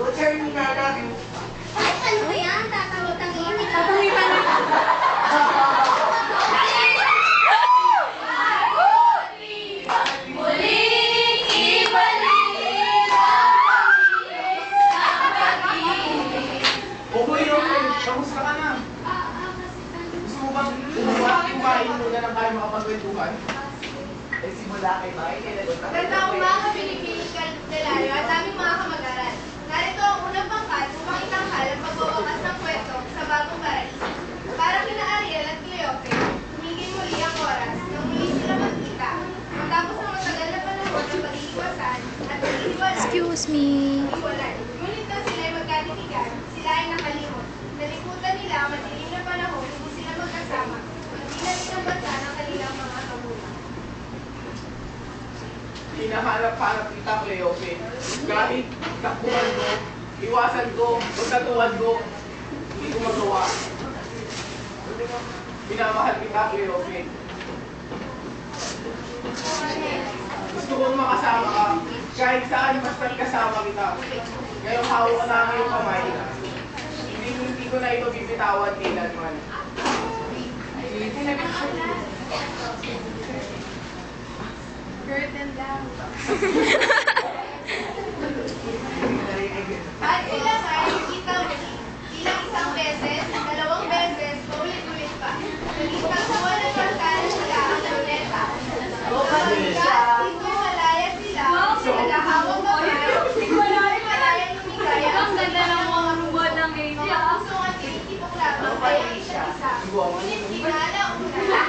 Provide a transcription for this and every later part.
Roger, Nana. Ay, ano ba yan? Tatawag-tangin. Tatangin ka na. Muling ibalik ang pag-ibig. Okay, okay. Kamusta ka na? Gusto mo bang kumain muna ng kaya makapagkwentuhan? Eh, simula kay Mike. Magandang umaga, Pilipinas Candelario at aming mga kamag-aral. Narito ang unang pangkat upang itanghal ang pagbubukas ng kwento sa bagong paraiso. Para kina Ariel at Cleope, tumigil muli ang oras nang muli sila magkita. Matapos ang matagal na panahon ng pag-iiwasan at pag-iiwalay. Excuse me. Ngunit na sila ay magkatitigan, sila ay nakalimot. Nalimutan nila ang madilim na panahon hindi sila magkasama. Magdilan ng bansa ng kanilang mga kabulan. Hinahanap-hanap kita, Cleope. Kahit takbuhan ko, iwasan ko, pagkatuwan ko, hindi ko magawa. Minamahal kita, Cleope. Gusto kong makasama ka. Kahit saan, basta't kasama kita. Ngayong hawak ka na ngayong kamay. Hindi ko na ito bibitawan kailanman. Curtain down. At sila ay nakita muli. Ilang isang beses, dalawang beses, paulit-ulit pa. Naging tagpuan ng pagkain sila ang luneta. Dito malaya sila, nagahawak kamay, malaya lumigay ang ganda ng mga rumbod ng ngayon. Mga pusong at tinikitok lamang kaya isa-isa. Ngunit di na alauna.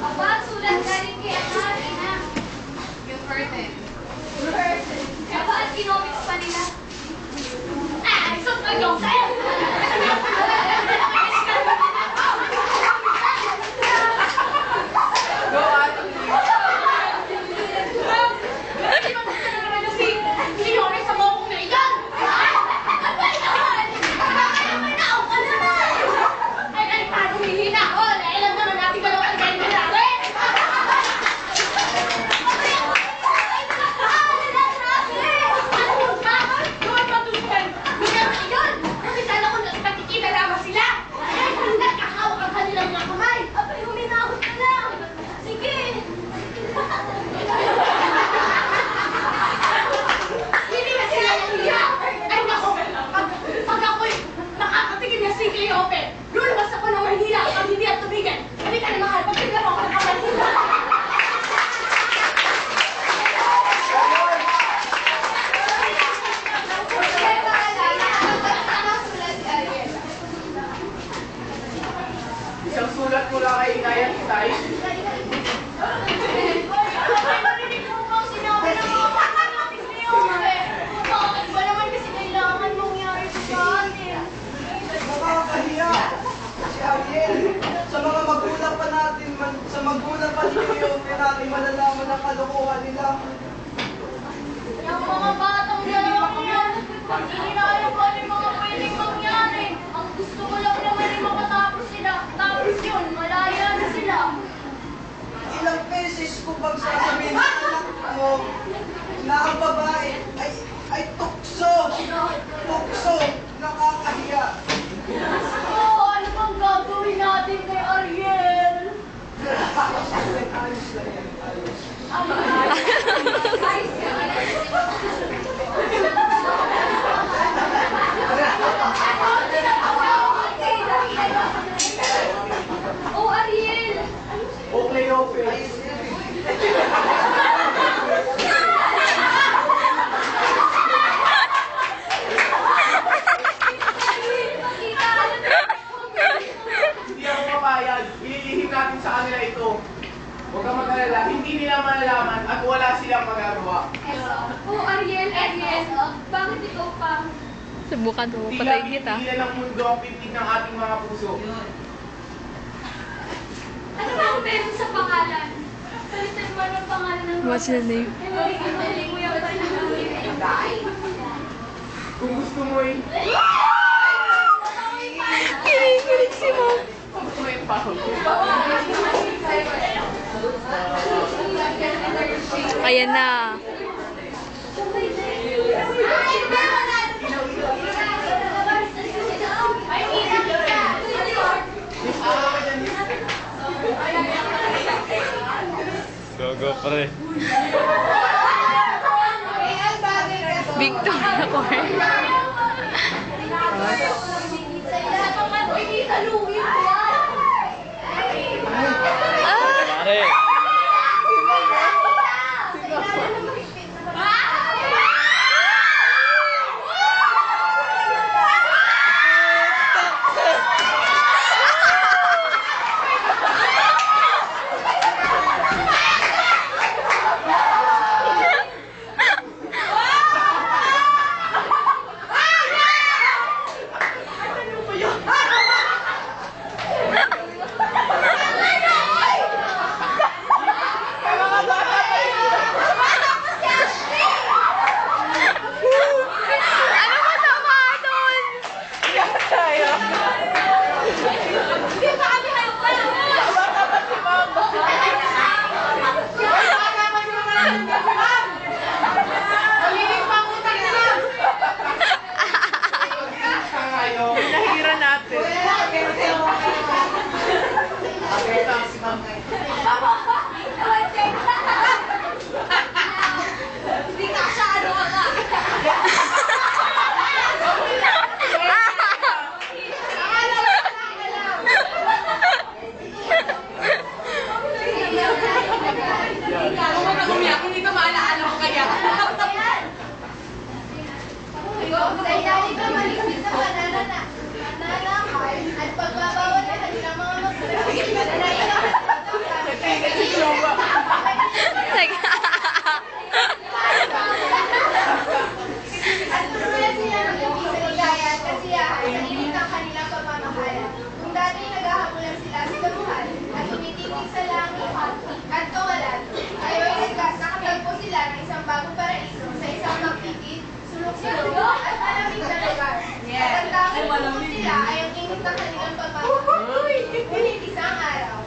Aba, sulat galing kay Ari na. Yung curtain. Aba, at kinomics pa nila. Ah, isang kanyong sa'yo! Go, Ate. Isang sulat mula kay Inay at Itay. Nakakahiya si Ariel. Sa mga magulang pa natin, sa magulang pa ninyo, natin malalaman ang kalokohan nila. Yung mga batang dalawang yan, hindi na alam kung ano yung mga pwedeng mangyari. Ang gusto ko lang naman ay makatapos sila. Tapos yun, malaya na sila. Ilang beses ko bang sasabihin sa anak mo na ang babae ay tukso. Tukso. Nakakahiya. Oo, ano bang gagawin natin kay Ariel? Ayos lang yan. Ayos. Oh, Ariel! O, Cleope. Ayos yan. Hindi ako papayag. Ililihim natin sa kanila ito. Huwag kang mag-alala. Hindi nila malalaman at wala silang magagawa. Oh, Ariel, bakit ikaw pa? Subukan mo, Tila patayin kita. pinipigilan ng mundo ang pipig ng ating mga puso. Ano ba ang meron sa pangalan? Palitan mo ng pangalan ng What's the name? Ay, mo yung pangalan. Kung gusto mo eh. Kinikilig si Mom. Kung gusto mo yung pahog. Ayan na. Go, pre. Victoria Court. Pare. Ano masama doon? Pinahira natin. Sa ilalim ng maligpit na pananakal at pagbabawal ng kanilang mga magulang, nanailang at turuan sila ng hindi sa ligaya at kasiyahan sa init ng kanilang pamamahala. Kung dati naghahamulan sila sa damuhan at tumitingin sa langit at kawalan, ngayon nakatagpo sila ng isang bagong paraiso sa isang magtitid, sulok-sulok at malamig na lugar. At ang tanging puso nila ay ang init ng kanilang pagmamahal. Ngunit isang araw,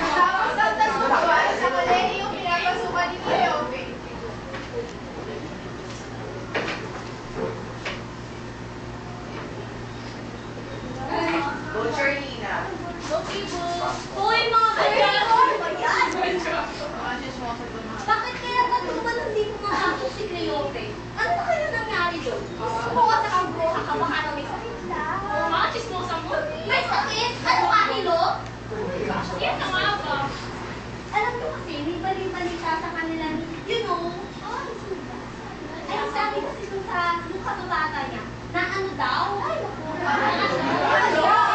matapos ang tasubuan sa kolehiyong pinapasukan ni Cleope, Butcher Nina. Hoy, mga kaibigan! Bakit kaya natuman hindi pumapasok si Cleope? Ano na kaya nangyari doon? Bukas na kang bruha ka, baka na may sakit ka. Mga chismosa mo? May sakit? Ano ka, Hilo? Yan na nga ba? Alam mo kasi, may bali-balita sa kanila ni, you know, ay, ang sabi kasi dun sa kababata niya, na ano daw? Ay, naku.